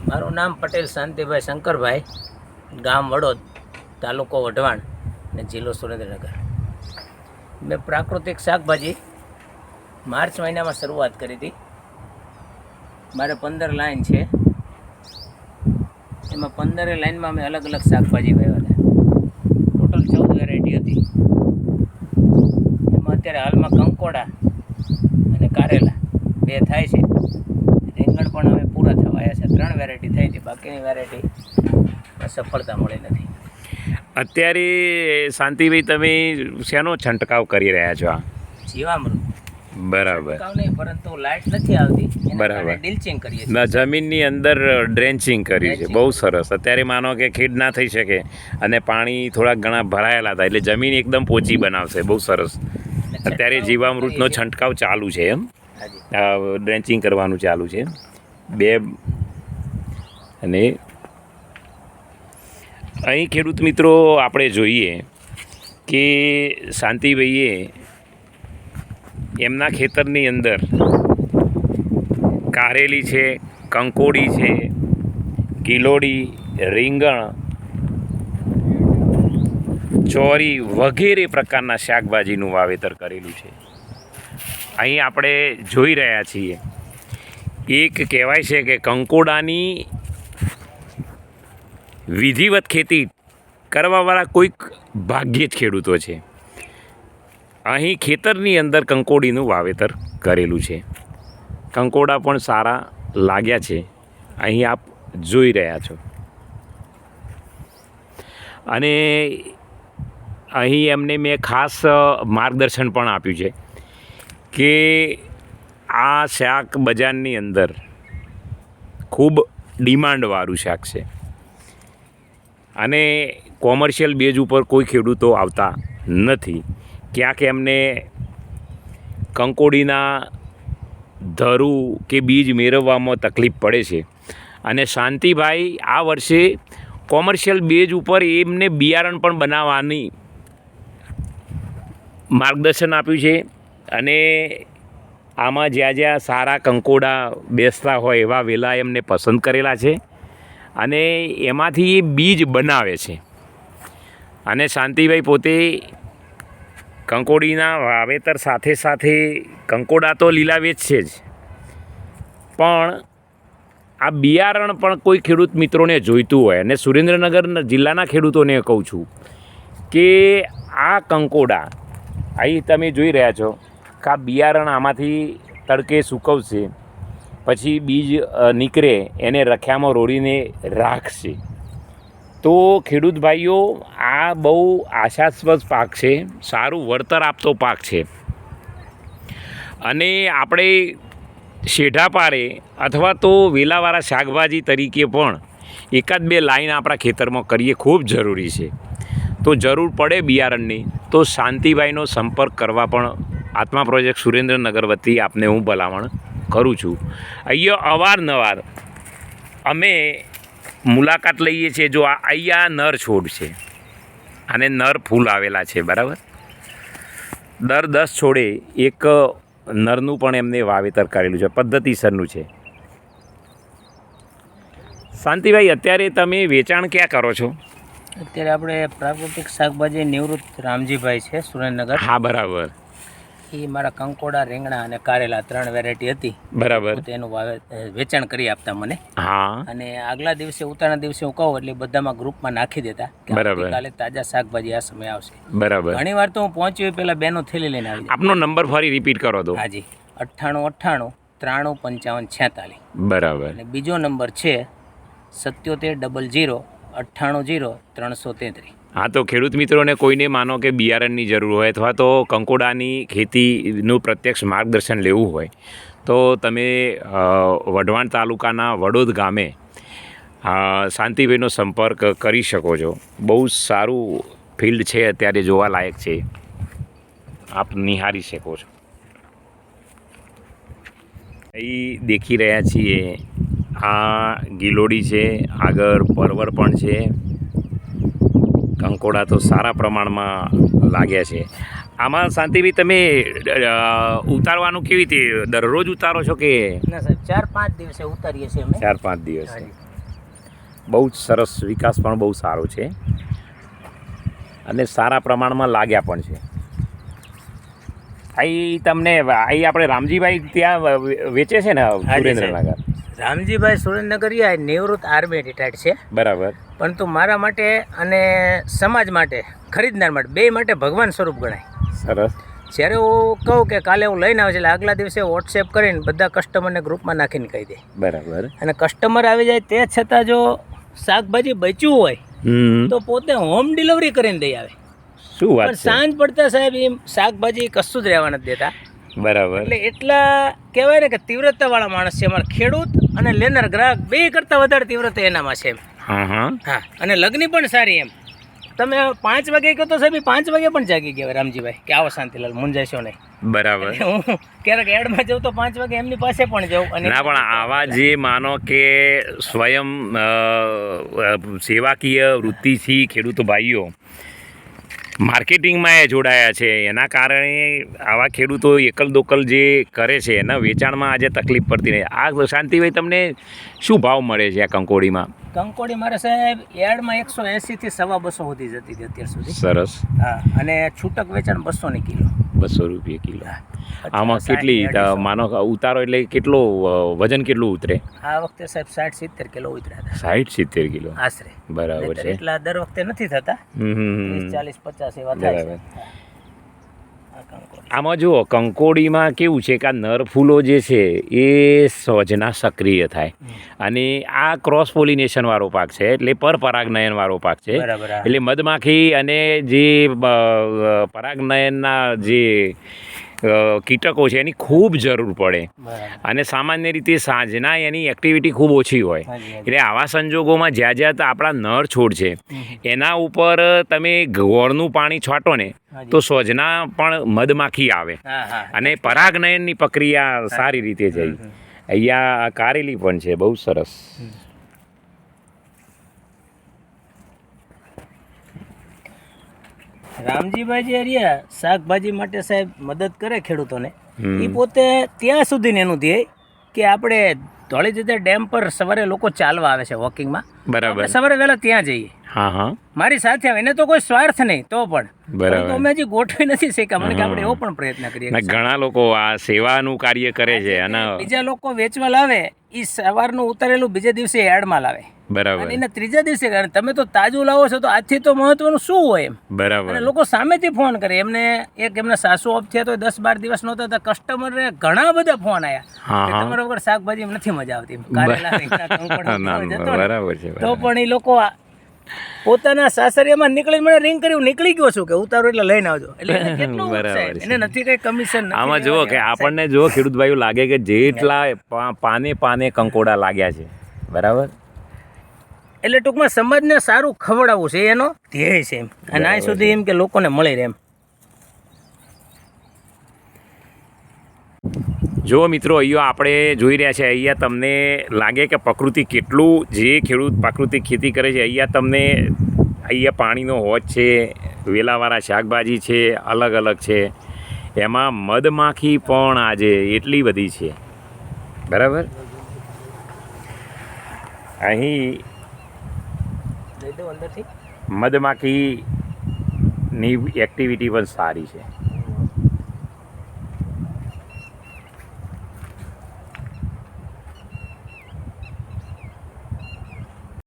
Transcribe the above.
મારું નામ પટેલ શાંતિભાઈ શંકરભાઈ, ગામ વડોદ, તાલુકો વઢવાણ અને જિલ્લો સુરેન્દ્રનગર. મેં પ્રાકૃતિક શાકભાજી માર્ચ મહિનામાં શરૂઆત કરી હતી. મારે 15 લાઈન છે, એમાં 15 લાઈનમાં મેં અલગ અલગ શાકભાજી વાવ્યા હતા. ટોટલ 14 વેરાયટી હતી. એમાં અત્યારે હાલમાં કંકોડા અને કારેલા 2 થાય છે. રીંગણ પણ હવે પૂરા થવા આવ્યા છે. 3 વેરાયટી થઈ હતી, બાકીની વેરાયટી સફળતા મળી નથી. અત્યારે શાંતિભાઈ તમે શેનો છંટકાવ કરી રહ્યા છો? જીવામૃત. બરાબર. છંટકાવ નહીં, પરંતુ લાઇટ નથી આવતી, બરાબર. ડિલ્ચિંગ કરીએ છીએ. જમીનની અંદર ડ્રેન્ચિંગ કર્યું છે. બહુ સરસ. અત્યારે માનો કે ખેડ ના થઈ શકે અને પાણી થોડાક ઘણા ભરાયેલા હતા, એટલે જમીન એકદમ પોચી બનાવશે. બહુ સરસ. અત્યારે જીવામૃતનો છંટકાવ ચાલુ છે એમ? ડ્રેન્ચિંગ કરવાનું ચાલુ છે. 2 અને અહીં ખેડૂત મિત્રો આપણે જોઈએ કે શાંતિભાઈએ એમના ખેતરની અંદર કારેલી છે, કંકોડી છે, ગિલોડી, રીંગણ, ચોરી વગેરે પ્રકારના શાકભાજીનું વાવેતર કરેલું છે. અહીં આપણે જોઈ રહ્યા છીએ, એક કહેવાય છે કે કંકોડાની વિધિવત ખેતી કરવાવાળા કોઈક ભાગ્યે જ ખેડૂતો છે. અહીં ખેતરની અંદર કંકોડીનું વાવેતર કરેલું છે. કંકોડા પણ સારા લાગ્યા છે, અહીં આપ જોઈ રહ્યા છો. અને અહીં એમને મેં ખાસ માર્ગદર્શન પણ આપ્યું છે કે આ શાક બજારની અંદર ખૂબ ડિમાન્ડવાળું શાક છે અને કોમર્શિયલ બેઝ ઉપર કોઈ ખેડૂતો આવતા નથી. ક્યાંક એમને કંકોડીના ધરું કે બીજ મેળવવામાં તકલીફ પડે છે અને શાંતિભાઈ આ વર્ષે કોમર્શિયલ બેઝ ઉપર એમને બિયારણ પણ બનાવવાની માર્ગદર્શન આપ્યું છે. અને આમાં જ્યાં જ્યાં સારા કંકોડા બેસતા હોય એવા વેલા એમને પસંદ કરેલા છે અને એમાંથી એ બીજ બનાવે છે. અને શાંતિભાઈ પોતે કંકોડીના વાવેતર સાથે સાથે કંકોડા તો લીલા વેચશે જ, પણ આ બિયારણ પણ કોઈ ખેડૂત મિત્રોને જોઈતું હોય, અને સુરેન્દ્રનગર જિલ્લાના ખેડૂતોને કહું છું કે આ કંકોડા અહીં તમે જોઈ રહ્યા છો કે આ બિયારણ આમાંથી તડકે સૂકવશે, પછી બીજ નીકળે એને રખ્યામાં રોડીને રાખશે. તો ખેડૂત ભાઈઓ, આ બહુ આશાસ્પદ પાક છે, સારું વળતર આપતો પાક છે. અને આપણે શેઢા પારે અથવા તો વેલાવાળા શાકભાજી તરીકે પણ 1-2 લાઈન આપણા ખેતરમાં કરીએ ખૂબ જરૂરી છે. તો જરૂર પડે બિયારણની તો શાંતિભાઈનો સંપર્ક કરવા પણ આત્મા પ્રોજેક્ટ સુરેન્દ્રનગર વતી આપને હું ભલામણ કરું છું. અહીંયા અવારનવાર અમે મુલાકાત લઈએ છીએ. જો અહીંયા નર છોડ છે અને નર ફૂલ આવેલા છે, બરાબર. દર 10 છોડે એક નરનું પણ એમને વાવેતર કરેલું છે, પદ્ધતિસરનું છે. શાંતિભાઈ, અત્યારે તમે વેચાણ ક્યાં કરો છો? અત્યારે આપણે પ્રાકૃતિક શાકભાજી નિવૃત્ત રામજીભાઈ છે સુરેન્દ્રનગર. હા, બરાબર. એ મારા કંકોડા, રીંગણા અને કારેલા 3 વેરાયટી હતી, બરાબર. તેનું વેચાણ કરી આપતા મને. હા. અને આગલા દિવસે, ઉતારના દિવસે હું કહું એટલે બધામાં ગ્રુપમાં નાખી દેતા કે આવતીકાલે તાજા શાકભાજી આ સમય આવશે. બરાબર. ઘણી વાર તો હું પહોંચ્યો પહેલાં બેનો થેલી લઈને આવી. આપનો નંબર ફરી રિપીટ કરો તો. હાજી, 9898 935546. બરાબર. અને બીજો નંબર છે 7700 980333. હા, તો ખેડૂત મિત્રોને કોઈને માનો કે બિયારણની જરૂર હોય અથવા તો કંકોડાની ખેતીનું પ્રત્યક્ષ માર્ગદર્શન લેવું હોય તો તમે વઢવાણ તાલુકાના વડોદ ગામે શાંતિભાઈનો સંપર્ક કરી શકો છો. બહુ સારું ફિલ્ડ છે, અત્યારે જોવાલાયક છે, આપ નિહાળી શકો છો. અહીં દેખી રહ્યા છીએ આ ગિલોડી છે, આગળ પરવર પણ છે. કંકોડા તો સારા પ્રમાણમાં લાગ્યા છે. આમાં શાંતિભાઈ તમે ઉતારવાનું કેવી રીતે દરરોજ ઉતારો છો કે? ના સાહેબ, 4-5 દિવસે ઉતારીએ છીએ અમે. 4-5 દિવસે. બહુ જ સરસ, વિકાસ પણ બહુ સારો છે અને સારા પ્રમાણમાં લાગ્યા પણ છે. અહીં તમને અહીં આપણે રામજીભાઈ ત્યાં વેચે છે ને સુરેન્દ્રનગર? રામજીભાઈ સુરેન્દ્રનગર નિવૃત્ત આર્મી રિટાયર્ડ છે. બરાબર. પરંતુ મારા માટે અને સમાજ માટે, ખરીદનાર માટે, બે માટે ભગવાન સ્વરૂપ ગણાય. સરસ. જ્યારે હું કહું કે કાલે હું લઈને આવે છે એટલે આગલા દિવસે વોટ્સએપ કરીને બધા કસ્ટમરને ગ્રુપમાં નાખીને કહી દે. બરાબર. અને કસ્ટમર આવી જાય તે છતાં જો શાકભાજી બચ્યું હોય તો પોતે હોમ ડિલિવરી કરીને દઈ આવે. શું વાત પણ છે? સાંજ પડતા સાહેબ એમ શાકભાજી કશું જ રહેવા નથી દેતા. બરાબર. એટલે એટલા કહેવાય ને કે તીવ્રતાવાળા માણસ છે અમારા. ખેડૂત અને લેનાર ગ્રાહક બે કરતાં વધારે તીવ્રતા એનામાં છે એમ. હા. અને લગ્ન પણ સારી એમ. તમે 5 વાગે કહો તો સાહેબ 5 વાગે પણ જાગી ગયા હોય રામજીભાઈ કે આવો શાંતિલાલ મુંજાઈશો નહીં. બરાબર. હું ક્યારેક એડમાં જાઉં તો 5 વાગે એમની પાસે પણ જાઉં. અને ના, પણ આવા જે માનો કે સ્વયં સેવાકીય વૃત્તિથી ખેડૂતો ભાઈઓ માર્કેટિંગમાં એ જોડાયા છે, એના કારણે આવા ખેડૂતો એકલ દોકલ જે કરે છે એના વેચાણમાં આજે તકલીફ પડતી નહીં. આ શાંતિભાઈ તમને શું ભાવ મળે છે આ કંકોડીમાં? કંકોડી મારે સાહેબ એડમાં 180 થી 250 સુધી જતી હતી અત્યાર સુધી. સરસ. અને છૂટક વેચાણ 200 ની કિલો. 200 રૂપિયા કિલો. આમાં કેટલી માનો ઉતારો એટલે કેટલો વજન કેટલું ઉતરે? આ વખતે સાહેબ 60-70 કિલો ઉતર્યા હતા. 60-70 કિલો આશરે. બરાબર છે. એટલા દર વખતે નથી થતા. 30-40-50 એવા થાય છે. આમાં જુઓ, કંકોડીમાં કેવું છે કે આ નર ફૂલો જે છે એ સોજના સક્રિય થાય અને આ ક્રોસ પોલિનેશન વાળો પાક છે, એટલે પરપરાગનયન વાળો પાક છે. એટલે મધમાખી અને જે પરાગનયનના જે કીટકો છે એની ખૂબ જરૂર પડે અને સામાન્ય રીતે સાંજના એની એક્ટિવિટી ખૂબ ઓછી હોય. એટલે આવા સંજોગોમાં જ્યાં જ્યાં આપણા નર છોડ છે એના ઉપર તમે ગોળનું પાણી છાંટો ને તો સોજના પણ મધમાખી આવે અને પરાગનયનની પ્રક્રિયા સારી રીતે થઈ. અહીંયા કારેલી પણ છે, બહુ સરસ. રામજીભાઈ જે રહ્યા શાકભાજી માટે સાહેબ મદદ કરે ખેડૂતોને, એ પોતે ત્યાં સુધી એનું ધ્યેય કે આપણે ધોળીધજા ડેમ પર સવારે લોકો ચાલવા આવે છે વોકિંગમાં. બરાબર. સવારે વહેલા ત્યાં જઈએ. હા. મારી સાથે આવે. એને તો કોઈ સ્વાર્થ નહીં તો પણ. બરાબર. અમે હજી ગોઠવી નથી શીખ્યા. મને કે આપણે એવો પણ પ્રયત્ન કરીએ. ઘણા લોકો આ સેવાનું કાર્ય કરે છે અને બીજા લોકો વેચવા લાવે, એ સવારનું ઉતારેલું બીજા દિવસે એડમાં લાવે. બરાબર. અને એના ત્રીજા દિવસે તમે તો તાજું લાવો છો તો આજથી તો મહત્વનું શું હોય એમ. બરાબર. અને લોકો સામેથી ફોન કરે. એમને એમના સાસુ ઓફ થયા તો 10-12 દિવસ નહોતા તો કસ્ટમરને ઘણા બધા ફોન આવ્યા કે તમારા વગર શાકભાજી નથી મજા આવતી. તો પણ એ લોકો પોતાના સાસરિયામાં નીકળી મને રિંગ કર્યું, નીકળી ગયો છું કે ઉતારો એટલે લઈને આવજો. એટલે કેટલું એને નથી કઈ કમિશન. આમાં જુઓ કે આપણને જો ખેડૂત ભાઈઓ લાગે કે જેટલા પાને કંકોડા લાગ્યા છે, બરાબર, એટલે ટૂંકમાં સમાજને સારું ખવડાવવું છે એનો ધ્યેય છે એમ. અને આ સુધી એમ કે લોકોને મળી રહે એમ. જો મિત્રો, અહીંયા આપણે જોઈ રહ્યા છે, અહીંયા તમને લાગે કે પ્રકૃતિ કેટલું, જે ખેડૂત પ્રાકૃતિક ખેતી કરે છે અહીંયા તમને અહીંયા પાણીનો હોજ છે, વેલાવાળા શાકભાજી છે, અલગ અલગ છે, એમાં મધમાખી પણ આજે એટલી બધી છે. બરાબર. અહીં મધમાખીની એક્ટિવિટી પણ સારી છે.